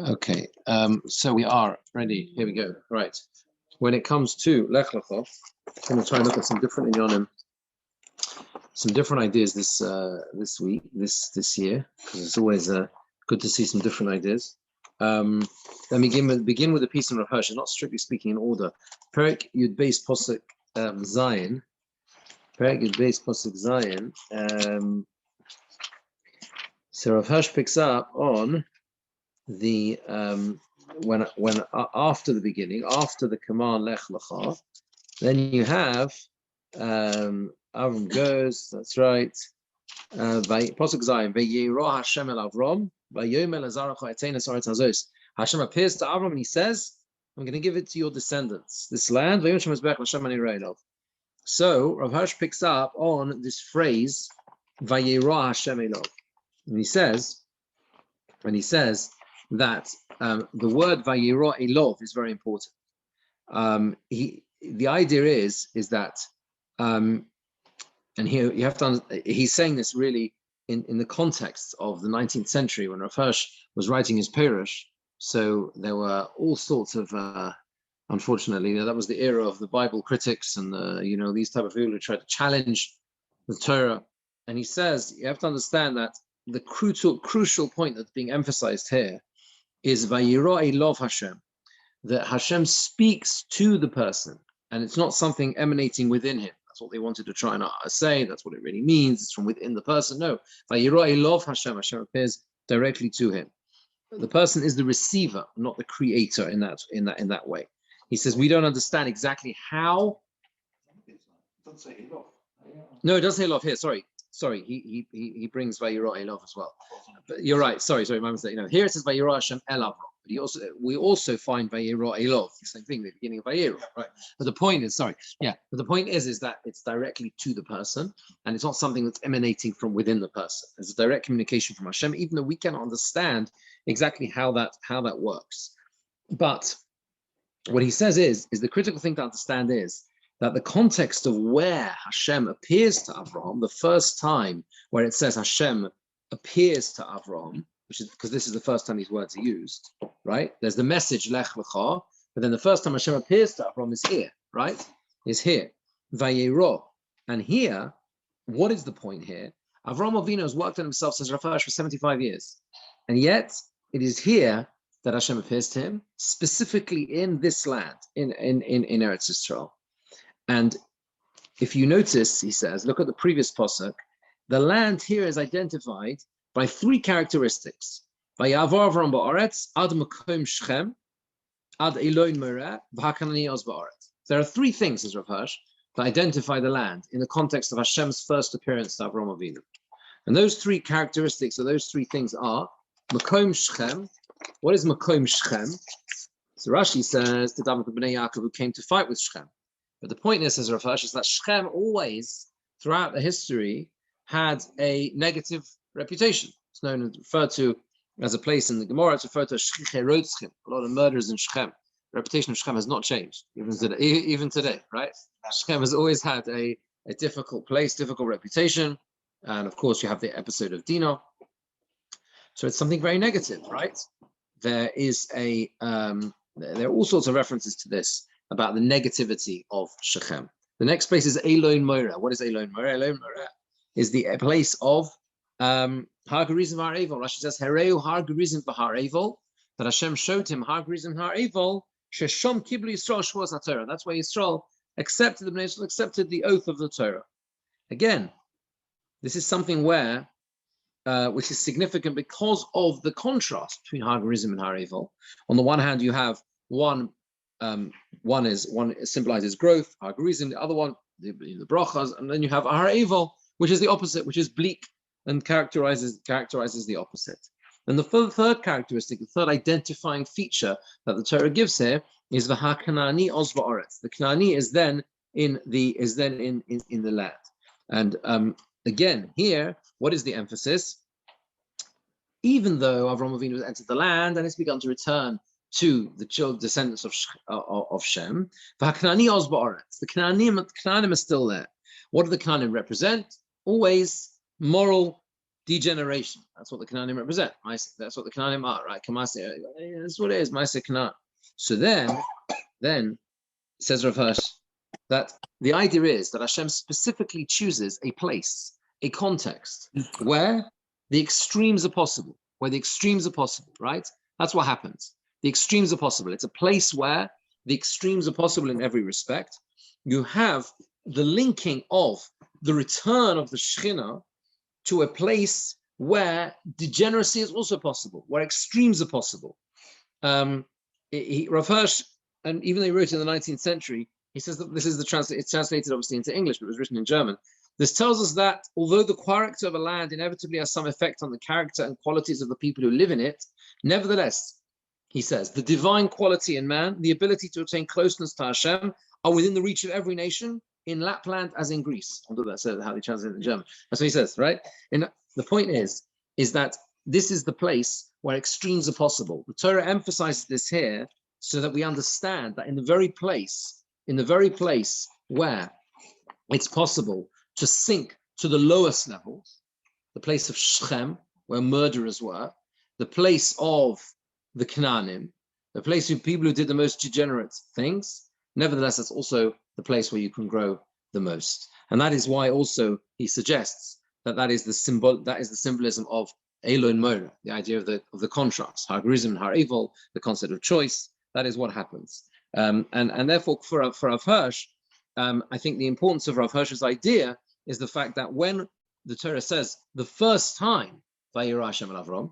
Okay, so we are ready. Here we go. Right. When it comes to Lech Lecha, I'm going to try and look at some different inyanim, some different ideas this week, this year, because it's always good to see some different ideas. Let me begin with a piece in Rav Hirsch. Not strictly speaking in order. Perek Yud Beis Posuk Zion. Perek Yud Beis Posuk Zion. So Rav Hirsch picks up on the when after the beginning, after the command Lech Lecha, then you have Avram goes. That's right. Pasuk Zion. Vayirah Hashem el Avram. Vayomer leZaracha etenes aretz hazos. Hashem appears to Avram and he says, "I'm going to give it to your descendants. This land." So Rav Hirsch picks up on this phrase, "Vayirah Hashem elov," and he says that the word Vayirah elov is very important. The idea is that, and here you have to. He's saying this really in the context of the 19th century when Rav Hirsch was writing his Parsha. So there were all sorts of, unfortunately, that was the era of the Bible critics and these type of people who tried to challenge the Torah. And he says you have to understand that the crucial point that's being emphasized here is Vayirah elov Hashem, that Hashem speaks to the person, and it's not something emanating within him. That's what they wanted to try and say. That's what it really means. It's from within the person. No, Vayirah elov Hashem. Hashem appears directly to him. The person is the receiver, not the creator. In that way, he says we don't understand exactly how. It doesn't say elov. No, it doesn't say elov here. Sorry, he brings Vayirah elov as well. But you're right. Sorry, my mistake. Here it says Vayirah Hashem el Avram. But we also find Vayirah elov, the same thing, the beginning of Vayirah, right? But the point is, But the point is that it's directly to the person, and it's not something that's emanating from within the person. There's a direct communication from Hashem, even though we cannot understand exactly how that works. But what he says is the critical thing to understand is that the context of where Hashem appears to Avraham, the first time where it says Hashem appears to Avraham, which is because this is the first time these words are used, right? There's the message Lech Lecha, but then the first time Hashem appears to Avraham is here, right? Is here, Vayirah. And here, what is the point here? Avraham Avinu has worked on himself since Rav Hirsch for 75 years, and yet it is here that Hashem appears to him, specifically in this land, in Eretz Yisrael. And if you notice, he says, look at the previous pasuk, the land here is identified by three characteristics. Vayavar Avram ba'aretz ad makom Shechem ad Eloin mereh v'hakanani oz ba'aretz. There are three things, says Rav Hirsch, that identify the land in the context of Hashem's first appearance to Avraham Avinu. And those three characteristics, or those three things are makom Shechem. What is makom Shechem? So Rashi says the David b'nei Yaakov who came to fight with Shechem. But the point is, says Rav Hirsch, is that Shechem always, throughout the history, had a negative reputation. It's referred to as a place in the Gemara. It's referred to as Shchiche Rotzchim, a lot of murders in Shechem. The reputation of Shechem has not changed, even today, right? Shechem has always had a difficult place, difficult reputation. And of course, you have the episode of Dino. So it's something very negative, right? There are all sorts of references to this about the negativity of Shechem. The next place is Eloin Moira. What is Eloin Moira? Eloin Moira is the place of Har Gerizim Har Evel. Rashi says, Hereu Har Gerizim Har Evel, that Hashem showed him Har Gerizim Har Evel, Sheshom Kibli Yisrael Shvuas HaTorah. That's why Yisrael accepted the oath of the Torah. Again, this is something which is significant because of the contrast between Har Gerizim and Har Evel. On the one hand, you have one symbolizes growth, Har Gerizim, the other one, the brachas, and then you have Har Evel, which is the opposite, which is bleak and characterizes the opposite. And the third characteristic, the third identifying feature that the Torah gives here is the Hakanani oz ba'aretz. The Kanani is then in the land. And again, here, what is the emphasis? Even though Avraham Avinu has entered the land and it's begun to return to the descendants of Shem, the Canaanim are still there. What do the Canaanim represent? Always moral degeneration. That's what the Canaanim represent. That's what the Canaanim are, right? That's what it is, Maaseh Canaan. So then says Rav Hirsch that the idea is that Hashem specifically chooses a place, a context where the extremes are possible, right? That's what happens. The extremes are possible. It's a place where the extremes are possible in every respect. You have the linking of the return of the Shekhinah to a place where degeneracy is also possible, where extremes are possible. Rav Hirsch, and even though he wrote it in the 19th century, he says that this is it's translated obviously into English, but it was written in German. This tells us that although the character of a land inevitably has some effect on the character and qualities of the people who live in it, nevertheless, he says, the divine quality in man, the ability to attain closeness to Hashem, are within the reach of every nation, in Lapland as in Greece. Although that's how they translate it in German. That's what he says, right? And the point is that this is the place where extremes are possible. The Torah emphasizes this here so that we understand that in the very place where it's possible to sink to the lowest levels, the place of Shechem, where murderers were, the place of the Canaanim, the place of people who did the most degenerate things, nevertheless, that's also the place where you can grow the most. And that is why also he suggests that is the symbolism of Elon Mora, the idea of the contrast, Har Gerizim and Har Evil, the concept of choice. That is what happens. And therefore, for Rav Hirsch, I think the importance of Rav Hirsch's idea is the fact that when the Torah says the first time, Vayira Hashem el Avraham,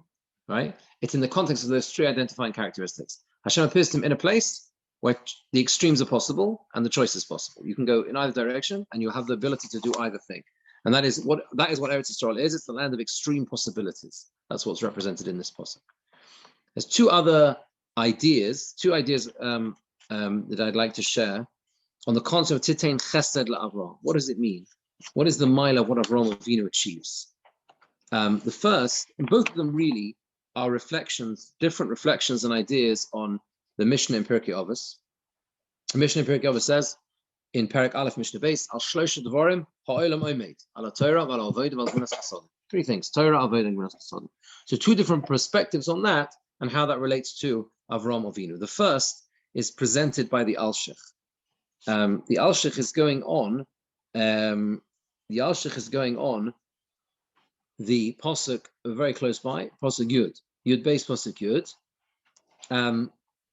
right? It's in the context of those three identifying characteristics. Hashem appears to him in a place where the extremes are possible and the choice is possible. You can go in either direction and you'll have the ability to do either thing. And that is what Eretz Yisrael is. It's the land of extreme possibilities. That's what's represented in this pasuk. There's two ideas that I'd like to share on the concept of Titן Chesed La'Avraham. What does it mean? What is the mile of what Avraham Avinu achieves? The first, and both of them really are different reflections and ideas on the Mishnah in Pirkei Avos. The Mishnah in Pirkei Avos says, in Perek Aleph Mishnah Beis, Al Shlosha Devarim Ha'olam Omed, Al Torah, Al Avodah, Al Gvunas Chasadim. Three things: Torah, Avodah, and Gvunas Chasadim. So two different perspectives on that and how that relates to Avraham Avinu. The first is presented by the Alshich. The Alshich is going on. The pasuk very close by, pasuk Yud base pasuk Yud.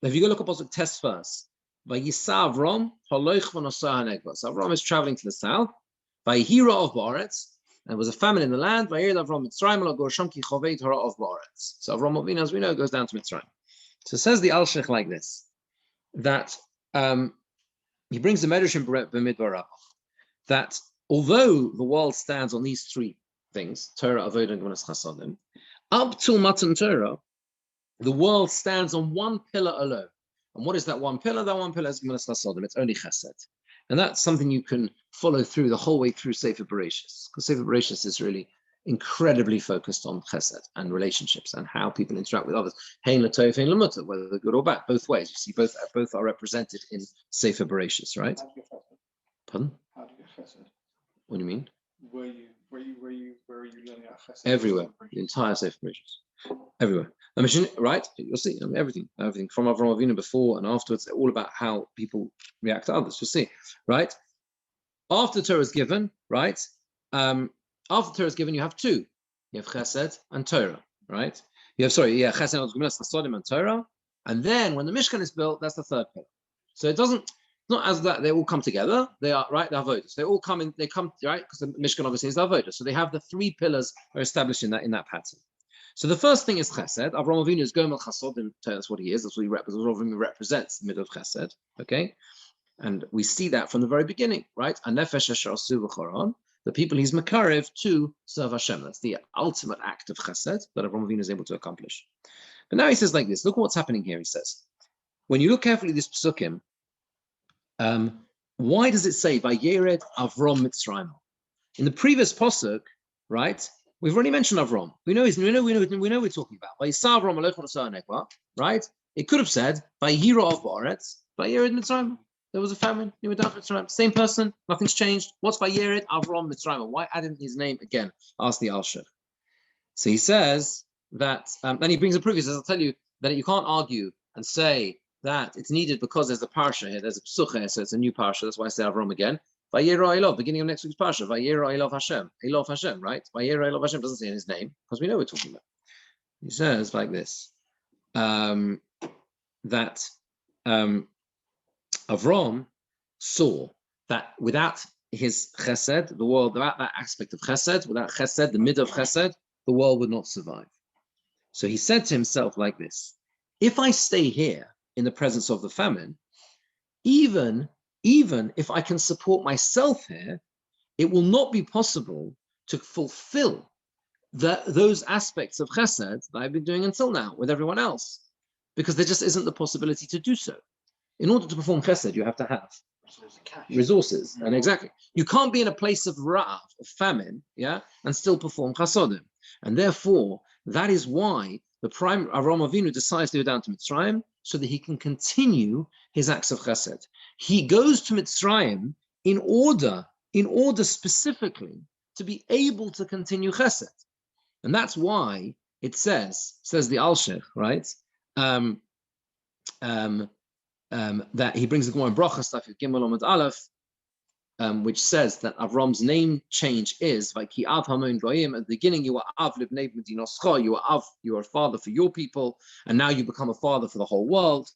If you go look at pasuk Tes first, Vayisa Avram haloich v'nosah hanegva. So Avram is traveling to the south. Vayihira of Baaretz, and there was a famine in the land. Vayir Avram Mitzrayim lo gorsham ki chovei Torah of Baaretz. So Avram Avinu, as we know, goes down to Mitzrayim. So it says the Alshich like this, that he brings the Medrash in B'midbar that although the world stands on these three things, Torah, Avodah, and Gvunas Chasadim, up till Matan Torah, the world stands on one pillar alone. And what is that one pillar? That one pillar is Gvunas Chasadim. It's only Chesed. And that's something you can follow through the whole way through Sefer Bereshis, because Sefer Bereshis is really incredibly focused on Chesed and relationships and how people interact with others. Hein l'tov, hein l'mutar, whether they're good or bad, both ways. You see, both are represented in Sefer Bereshis, right? Pardon? How do you get Chesed? What do you mean? Where are you learning about Chesed? Everywhere, the entire Sefer Bereshis, everywhere. I mean, right? You'll see. I mean, everything from Avraham Avinu before and afterwards, all about how people react to others. You'll see, right? After Torah is given, right? After Torah is given, you have two. You have Chesed and Torah, right? Chesed and Torah, and then when the Mishkan is built, that's the third pillar. So it's not as that they all come together. They are right. The avodah. So they come right because the Mishkan obviously is the avodah. So they have the three pillars are established in that pattern. So the first thing is Chesed. Avraham Avinu is Gomel Chasodim. That's what he is. That's what he represents. Avraham Avinu represents the middle of Chesed. Okay, and we see that from the very beginning, right? Anefesh asher asu v'choron. The people he's makarev to serve Hashem. That's the ultimate act of Chesed that Avraham Avinu is able to accomplish. But now he says like this. Look at what's happening here. He says, when you look carefully at this psukim, why does it say Vayered Avram Mitzrayim? In the previous pasuk, right? We've already mentioned Avram. We know what we're talking about. Vayisa Avram aloch v'nosah hanegva, right? It could have said Vayihira of Baaretz, Vayered Mitzrayim. There was a famine. He went down to Mitzrayim. Same person. Nothing's changed. What's Vayered Avram Mitzrayim? Why add in his name again? Ask the Alshich. So he says that, and he brings a proof. He says, I'll tell you that you can't argue and say that it's needed because there's a Parsha here, there's a Psucha, so it's a new Parsha. That's why I say Avraham again. Vayera Elov, beginning of next week's Parsha. Vayera Elov Hashem. Elov Hashem, right? Vayera Elov Hashem doesn't say his name because we know we're talking about. He says like this, that Avraham saw that without his chesed, the world, without that aspect of chesed, without chesed, the mid of chesed, the world would not survive. So he said to himself like this, if I stay here in the presence of the famine, even if I can support myself here, it will not be possible to fulfill those aspects of chesed that I've been doing until now with everyone else, because there just isn't the possibility to do so. In order to perform chesed, you have to have resources. And exactly, you can't be in a place of ra'av, of famine, yeah, and still perform chasodim. And therefore, that is why the prime Avraham Avinu decides to go down to Mitzrayim so that he can continue his acts of chesed. He goes to Mitzrayim in order specifically to be able to continue chesed. And that's why it says the Alshech, right? That he brings the Gemara in Bracha stuff, Gimel Amud Aleph, which says that Avram's name change is Vayki Av Hamoin Goyim. At the beginning, you were Av Libnei Medinoscha, you are a father for your people, and now you become a father for the whole world.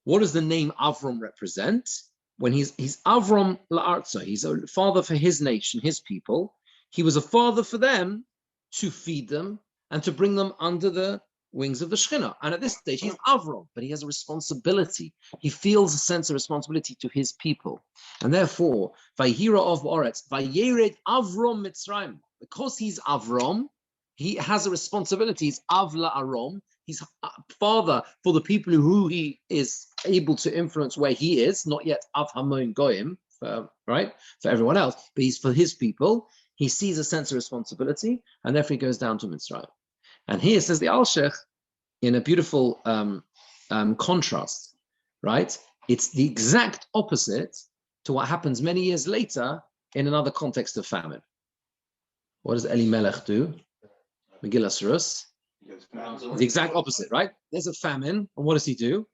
What does the name Avram represent? When he's Avram La'arza, he's a father for his nation, his people. He was a father for them to feed them and to bring them under the wings of the Shekhinah. And at this stage, he's Avram, but he has a responsibility. He feels a sense of responsibility to his people. And therefore, Vayhira of Oretz, Vayered Avram Mitzrayim, because he's Avram, he has a responsibility. He's Avla Arom. He's a father for the people who he is able to influence where he is, not yet Av Hamon Goyim, right, for everyone else, but he's for his people. He sees a sense of responsibility, and therefore he goes down to Mitzrayim. And here says the Alshech in a beautiful contrast, right? It's the exact opposite to what happens many years later in another context of famine. What does Elimelech do? Megillas Rus. The exact opposite, right? There's a famine, and what does he do?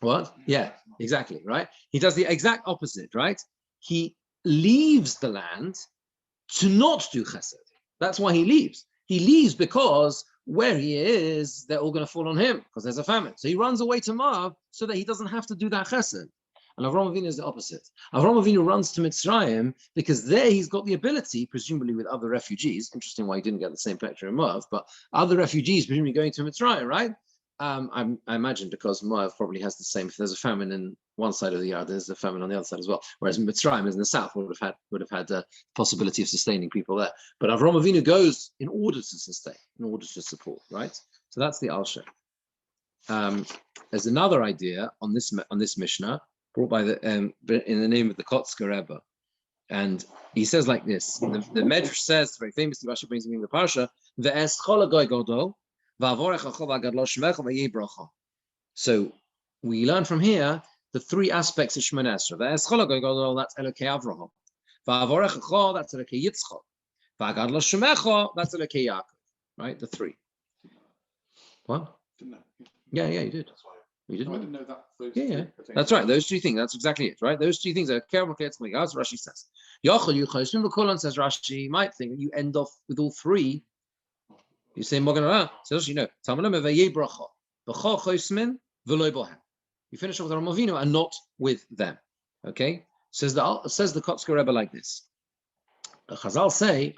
What? Yeah, exactly, right? He does the exact opposite, right? He leaves the land to not do chesed. That's why he leaves. He leaves because where he is, they're all going to fall on him because there's a famine. So he runs away to Moab so that he doesn't have to do that chesed. And Avraham Avinu is the opposite. Avraham Avinu runs to Mitzrayim because there he's got the ability, presumably with other refugees. Interesting why he didn't get the same picture in Moab, but other refugees presumably going to Mitzrayim, right? I imagine because Moab probably has the same. If there's a famine in one side of the yard, there's a famine on the other side as well. Whereas Mitzrayim is in the south, would have had the possibility of sustaining people there. But Avraham Avinu goes in order to sustain, in order to support, right? So that's the Alshech. There's another idea on this Mishnah brought by in the name of the Kotzker Rebbe, and he says like this. The Medrash says very famously, Rashi brings in the Parsha, "Ve'es chol hagoy gadol." So we learn from here the three aspects of Shemona Esrei. That's Elokei Avraham. That's Elokei Yitzchak. That's Elokei Yaakov. Right, the three. What? Yeah, you did. You didn't. I didn't know that. Yeah. That's right. Those two things. That's exactly it. Right. Those two things are careful. As Rashi says. Says Rashi. You might think you end off with all three. You say Mogan Ra, says you know, you finish off with Avraham Avinu and not with them. Okay? Says the Kotzker Rebbe like this. The Chazal say,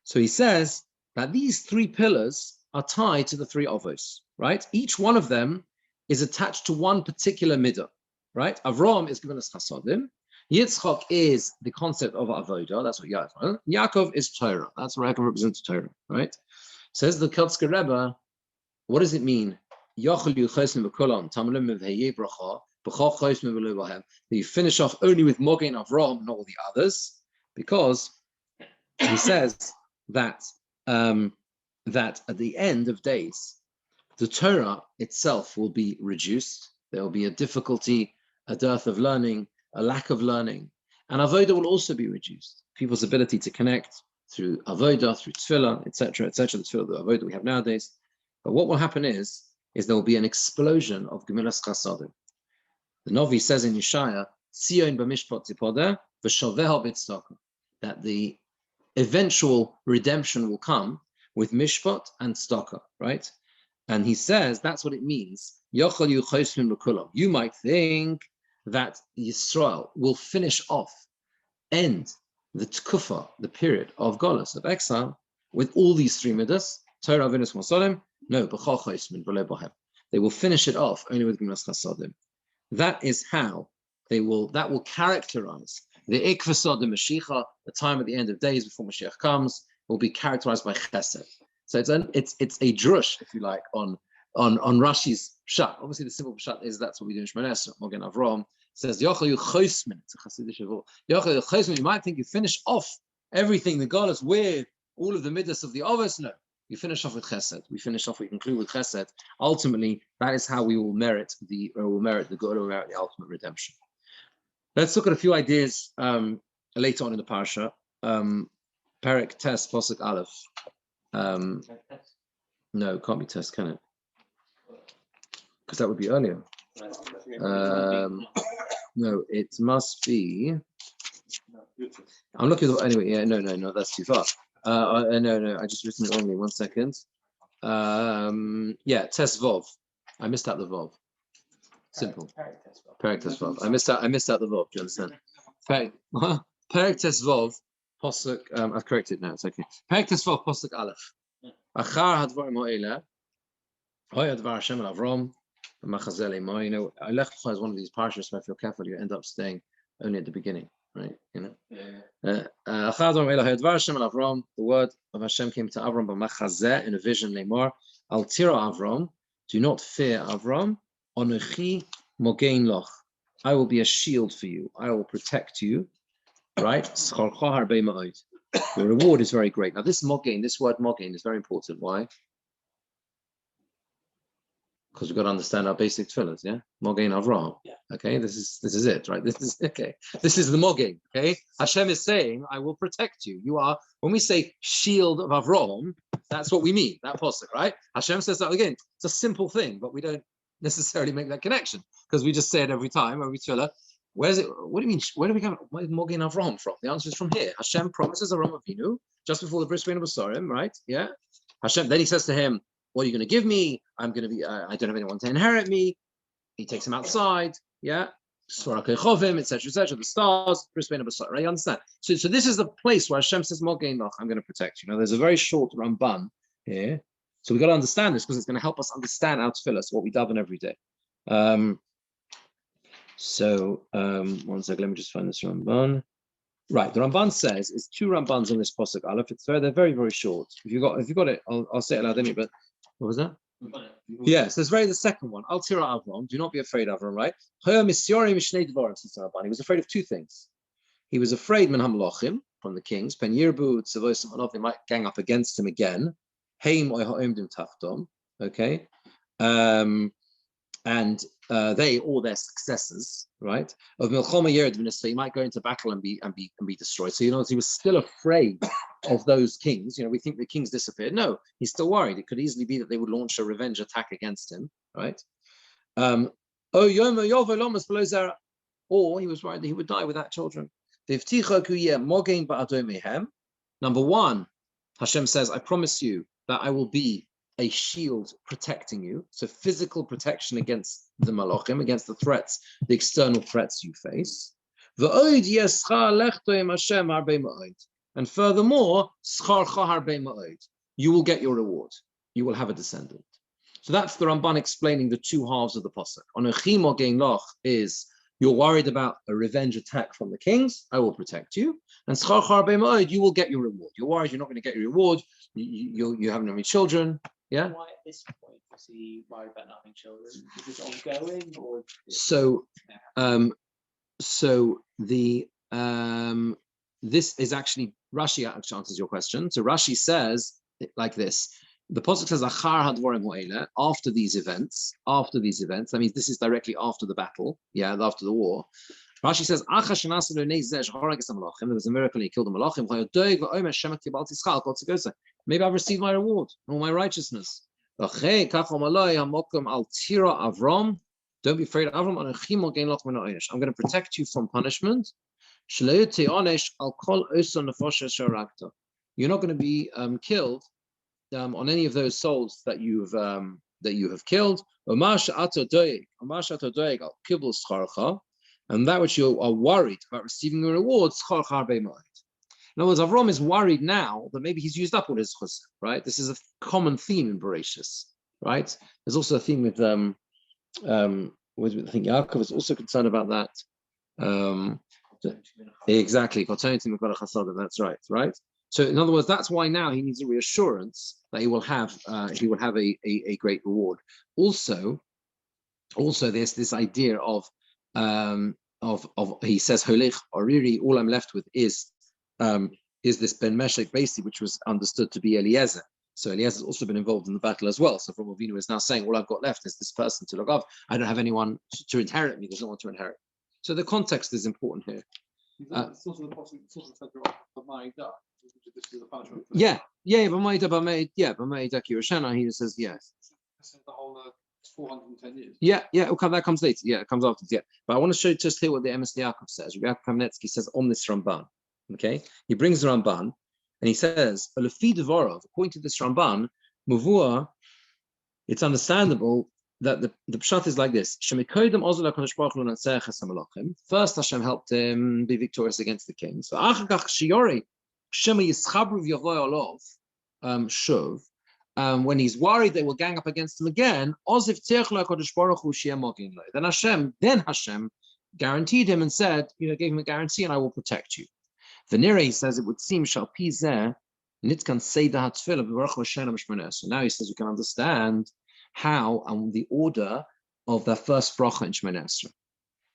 so he says that these three pillars are tied to the three avos, right? Each one of them is attached to one particular midah, right? Avraham is given us chasodim. Yitzchak is the concept of avodah. That's what Yaakov. Yaakov is Torah. That's where Yaakov represents Torah, right? Says the Kotzker Rebbe, what does it mean? That you finish off only with Mogen Avraham, not all the others, because he says that that at the end of days, the Torah itself will be reduced. There will be a difficulty, a dearth of learning, a lack of learning, And avodah will also be reduced. People's ability to connect through avodah, through tefillah, etc., etc., the tefillah, the avodah we have nowadays. But what will happen is there will be an explosion of gemilas chasadim. The Novi says in Yeshaya, Tzion b'mishpat tipodeh v'shoveha b'tzedakah, that the eventual redemption will come with mishpat and tzedakah, right? And he says that's what it means. You might think that Yisrael will finish off, end the tkufa, the period of Golus, of exile, with all these three midas, Torah, Venus, Mosalim. No, they will finish it off only with Gemilas Chasadim. That is how that will characterize the Ikvasod, the Mashiach, the time at the end of days before Mashiach comes, will be characterized by Chesed. So it's a drush, if you like, on Rashi's pshat. Obviously, the simple pshat is that's what we do in Shemona Esrei. Mogen Avraham says, "Yochel Chosmin." It's a Chassidish Avol. Yochel Chosmin. You might think you finish off everything the Galus with all of the midas of the Ovis. No, you finish off with Chesed. We conclude with Chesed. Ultimately, that is how we will merit the Gula, will merit the ultimate redemption. Let's look at a few ideas later on in the Parsha. Perek Tes Posuk Aleph. No, it can't be Tes, can it? Because that would be earlier. No, it must be. I'm looking at anyway. Yeah, no, that's too far. No, I just written it wrongly. 1 second. Yeah, Tes Vov. I missed out the Vov. Simple. Perek Tes Vov. I missed out the Vov. Do you understand? Perek Tes Vov. Posuk. I've corrected now. It's okay. Perek Tes Vov. Posuk Aleph. Achar hadvarim ha'eleh. Hoy advar Hashem Avram. Lech Lecha is one of these parshas, so if you're careful, you end up staying only at the beginning, right? You know. The word of Hashem came to Avram in a vision. Lemor al tira Avram, do not fear Avram. Onechi mogein loch, I will be a shield for you. I will protect you. Right? The reward is very great. Now this word mogein is very important. Why? Because we've got to understand our basic tefillahs, yeah? Mogein Avraham. Yeah. Okay, this is it, right? This is okay. This is the mogein. Okay, Hashem is saying, "I will protect you." You are, when we say shield of Avraham, that's what we mean. That posuk, right? Hashem says that again. It's a simple thing, but we don't necessarily make that connection because we just say it every time, every tefillah. Where is it? What do you mean? Where do we get mogein Avraham from? The answer is from here. Hashem promises Avraham Avinu just before the bris bein Basarim, right? Yeah. Hashem. Then he says to him, "What are you going to give me? I'm going to be, I don't have anyone to inherit me." He takes him outside, yeah, etc., etc., the stars, right? You understand? So this is the place where Hashem says, "Mogein Loch, I'm going to protect you." Now, there's a very short Ramban here, so we've got to understand this because it's going to help us understand our tefillah, what we daven every day. 1 second, let me just find this Ramban. Right, the Ramban says it's 2 Rambans on this posuk Aleph. They're very, very short. If you got it, I'll say it loud anyway. But what was that? Yes, there's the second one. Al tira Avram, do not be afraid, Avram. Right? He was afraid of 2 things. He was afraid min hamlochim, from the kings. Pen yirbu tzavosim anov, they might gang up against him again. Heim oy ha'omdim tachtom. Okay. And they or their successors, right? Of Milchoma Yered Minister, he might go into battle and be destroyed. So he was still afraid of those kings. We think the kings disappeared. No, he's still worried. It could easily be that they would launch a revenge attack against him, right? Or he was worried that he would die without children. Number 1, Hashem says, "I promise you that I will be a shield protecting you," so physical protection against the malachim, against the threats, the external threats you face. And furthermore, you will get your reward. You will have a descendant. So that's the Ramban explaining the 2 halves of the pasuk. On a mogein loch is you're worried about a revenge attack from the kings. I will protect you. And schar char be'ma'od, you will get your reward. You're worried you're not going to get your reward. You haven't any children. Yeah. Why at this point is he worried about not having children? Is this ongoing or? This is actually Rashi answers your question. So Rashi says like this: the pasuk says "Achar hadvarim ha'eleh," after these events. That means this is directly after the battle, after the war. Rashi says, there was a miracle, he killed the malachim. Maybe I've received my reward, all my righteousness. Don't be afraid, Avram. I'm going to protect you from punishment. You're not going to be killed on any of those souls that you have killed. And that which you are worried about receiving a reward. In other words, Avram is worried now that maybe he's used up all his chesed, right? This is a common theme in Bereshis, right? There's also a theme with I think Yaakov is also concerned about that. Exactly, that's right. So in other words, that's why now he needs a reassurance that he will have a great reward. Also there's this idea of he says Holech Oriri, all I'm left with is this Ben Meshek basically, which was understood to be Eliezer. So Eliezer has also been involved in the battle as well. So Avraham Avinu is now saying, all I've got left is this person to look after. I don't have anyone to inherit me. There's no one to inherit. So the context is important here. It's also the possible figure of Ma'idah. This is the punishment. But Ma'idah Kiroshana, he says yes. This is the whole 410 years. Yeah, that comes later. Yeah, it comes after. Yeah, but I want to show you just here what the Emes Yaakov says. Yaakov Kamenetsky says on this Ramban. Okay, he brings the Ramban and he says, according to this Ramban, Mavua, it's understandable that the pshat is like this. First, Hashem helped him be victorious against the king. So, when he's worried they will gang up against him again, then Hashem guaranteed him and said, gave him a guarantee, and I will protect you. Venera, he says, it would seem shall pizer nitkan seidah tefillah b'baruch Hashem shmoneh. So now he says we can understand how and the order of the first bracha in Shmoneh Esrei.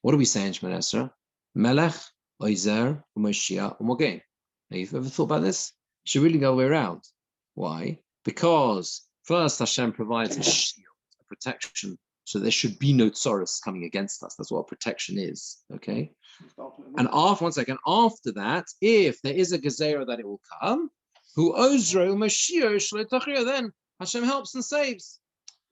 What do we say in Shmoneh Esrei? Melech, Oizer, U'Moshiach, U'Mogen. Now, you've ever thought about this? You should really go the way around. Why? Because first Hashem provides a shield, a protection, so there should be no tzoros coming against us. That's what protection is. Okay. And after that, if there is a gezerah that it will come, then Hashem helps and saves.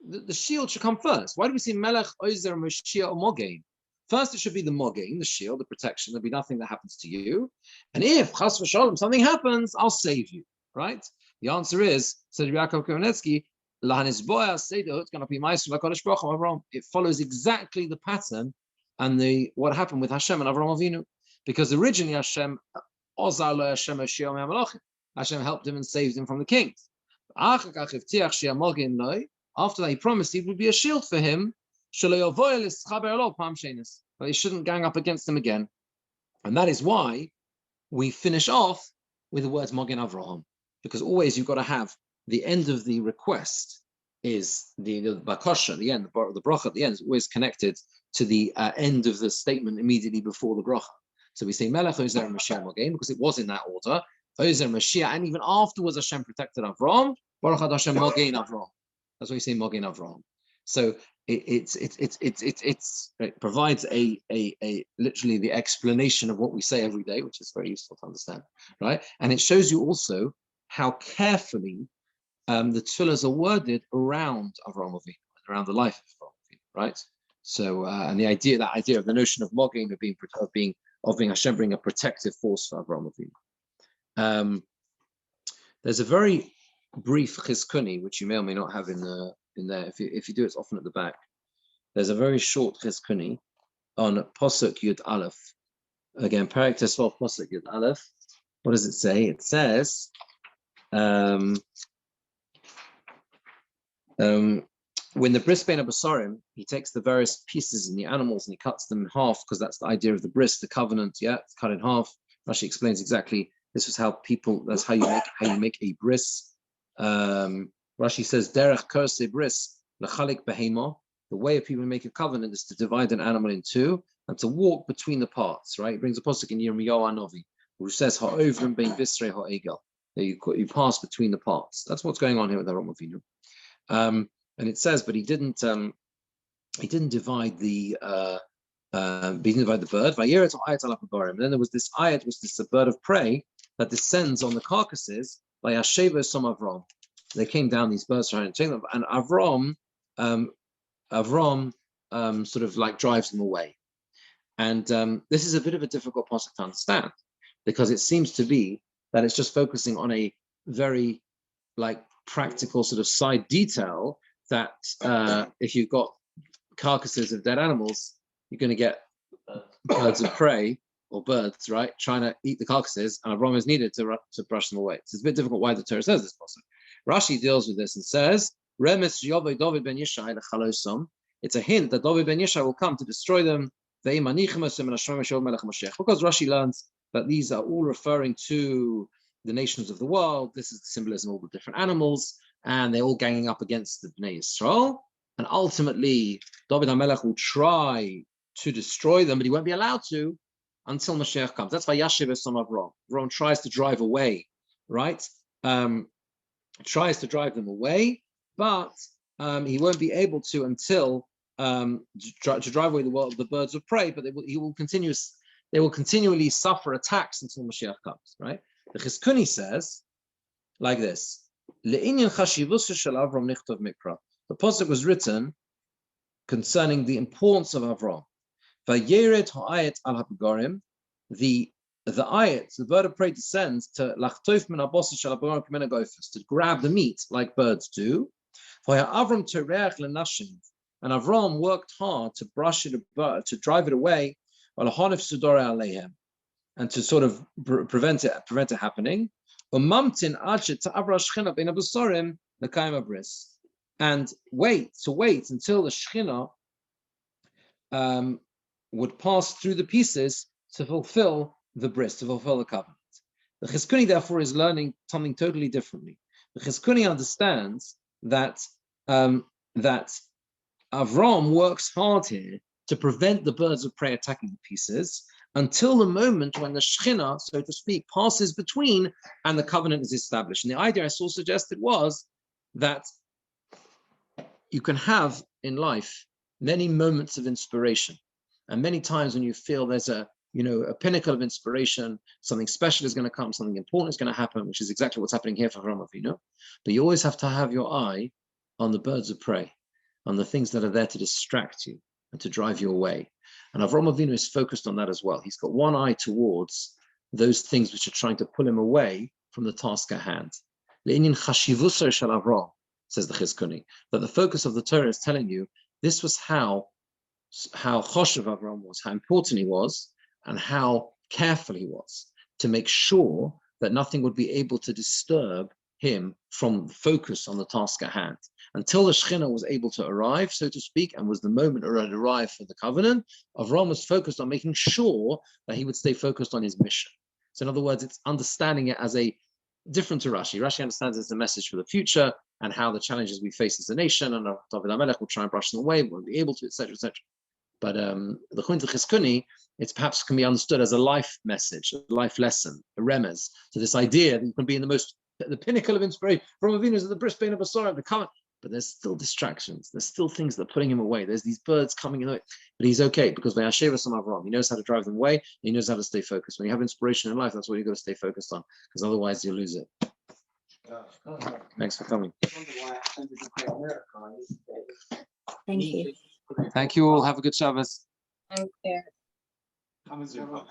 The shield should come first. Why do we see Melech, Oizer, Moshiach, Mogain? First, it should be the Mogain, the shield, the protection. There'll be nothing that happens to you. And if Chas v'Shalom, something happens, I'll save you. Right? The answer is, said Yaakov Kamenetsky, it follows exactly the pattern and what happened with Hashem and Avraham Avinu, because originally Hashem helped him and saved him from the kings. After that, he promised he would be a shield for him, but he shouldn't gang up against him again. And that is why we finish off with the words Mogen Avraham, because always you've got to have the end of the request is the bakasha, the end, the bracha at the end is always connected to the end of the statement immediately before the bracha. So we say Melech, Ozer, and Mashiach Mogen, because it was in that order. Ozer, Mashiach, and even afterwards Hashem protected Avraham. Baruch Hashem Mogen Avraham. That's why we say Mogen Avraham. So it provides a literally the explanation of what we say every day, which is very useful to understand, right? And it shows you also how carefully the tefillahs are worded around Avraham Avinu, around the life of Avraham Avinu, right? So and the idea of the notion of Mogen, of being Hashem being a protective force for Avraham Avinu. There's a very brief chizkuni which you may or may not have in there. If you do, it's often at the back. There's a very short chizkuni on Posuk Yud Aleph. Again, Parak Tesvav Posuk Yud Aleph. What does it say? It says, when the bris bein habasarim, he takes the various pieces in the animals and he cuts them in half, because that's the idea of the bris, the covenant. Yeah, it's cut in half. Rashi explains exactly this is how that's how you make a bris. Rashi says derech kurse bris lechalik behema. The way of people make a covenant is to divide an animal in two and to walk between the parts. Right? He brings a pasuk in Yirmiyahu Hanavi, which says ha'ovrim bein bisrei ha'egel. You pass between the parts. That's what's going on here with Avraham Avinu. And it says, but he didn't divide the beaten by the bird. And then there was this ayat, was this a bird of prey that descends on the carcasses by Yasheva Som Avram. They came down, these birds trying to take them, and Avram sort of like drives them away. And this is a bit of a difficult pasuk to understand, because it seems to be that it's just focusing on a very like practical sort of side detail that if you've got carcasses of dead animals, you're going to get birds of prey or birds, right, trying to eat the carcasses, and Avraham is needed to brush them away. So it's a bit difficult why the Torah says this pasuk. Rashi deals with this and says, Remes Yovei David ben Yishai lechalosom. It's a hint that David ben Yishai will come to destroy them. Because Rashi learns that these are all referring to the nations of the world. This is the symbolism of all the different animals, and they're all ganging up against the Bnei Yisrael. And ultimately, David HaMelech will try to destroy them, but he won't be allowed to until Mashiach comes. That's why Yashiv is son of Avraham. Avraham tries to drive away, right? Tries to drive them away, but he won't be able to until to drive away the birds of prey. But they will continually suffer attacks until Mashiach comes, right? The Chizkuni says like this: Le'inyan chashivus shel Avram nichtov mikra. The pasuk was written concerning the importance of Avram. Vayered ha'ayet al hapigarim. The ayat, the bird of prey, descends to lachtof min habosa shel hapigarim k'mena goifus, to grab the meat like birds do. Avram toreach lenashim, and Avram worked hard to brush it, to drive it away, and to sort of prevent it happening. And wait until the Shekhinah would pass through the pieces to fulfill the bris, to fulfill the covenant. The Chizkuni, therefore, is learning something totally differently. The Chizkuni understands that Avram works hard here to prevent the birds of prey attacking the pieces until the moment when the Shekhinah, so to speak, passes between and the covenant is established. And the idea I saw suggested was that you can have in life many moments of inspiration, and many times when you feel there's a pinnacle of inspiration, something special is going to come, something important is going to happen, which is exactly what's happening here for Avraham Avinu. But you always have to have your eye on the birds of prey, on the things that are there to distract you and to drive you away. And Avraham Avinu is focused on that as well. He's got one eye towards those things which are trying to pull him away from the task at hand. Le'inyan chashivusar shel Avram, says the Chizkuni, that the focus of the Torah is telling you this was how choshev Avram was, how important he was, and how careful he was to make sure that nothing would be able to disturb him from focus on the task at hand. Until the Shekhinah was able to arrive, so to speak, and was the moment it arrived for the covenant, Avram was focused on making sure that he would stay focused on his mission. So in other words, it's understanding it as a different to Rashi. Rashi understands it as a message for the future and how the challenges we face as a nation, and David HaMelech will try and brush them away, won't be able to, etc., etc. But the Chizkuni, it perhaps can be understood as a life message, a life lesson, a remez, to this idea that you can be in the pinnacle of inspiration. From Avinu is the brisbane of Basara, the covenant. But there's still distractions. There's still things that are putting him away. There's these birds coming in the way. But he's okay because by Hashem Avram, he knows how to drive them away. He knows how to stay focused. When you have inspiration in life, that's what you've got to stay focused on, because otherwise you lose it. Thanks for coming. Thank you. Thank you all. Have a good Shabbos. Thank you. Amazon.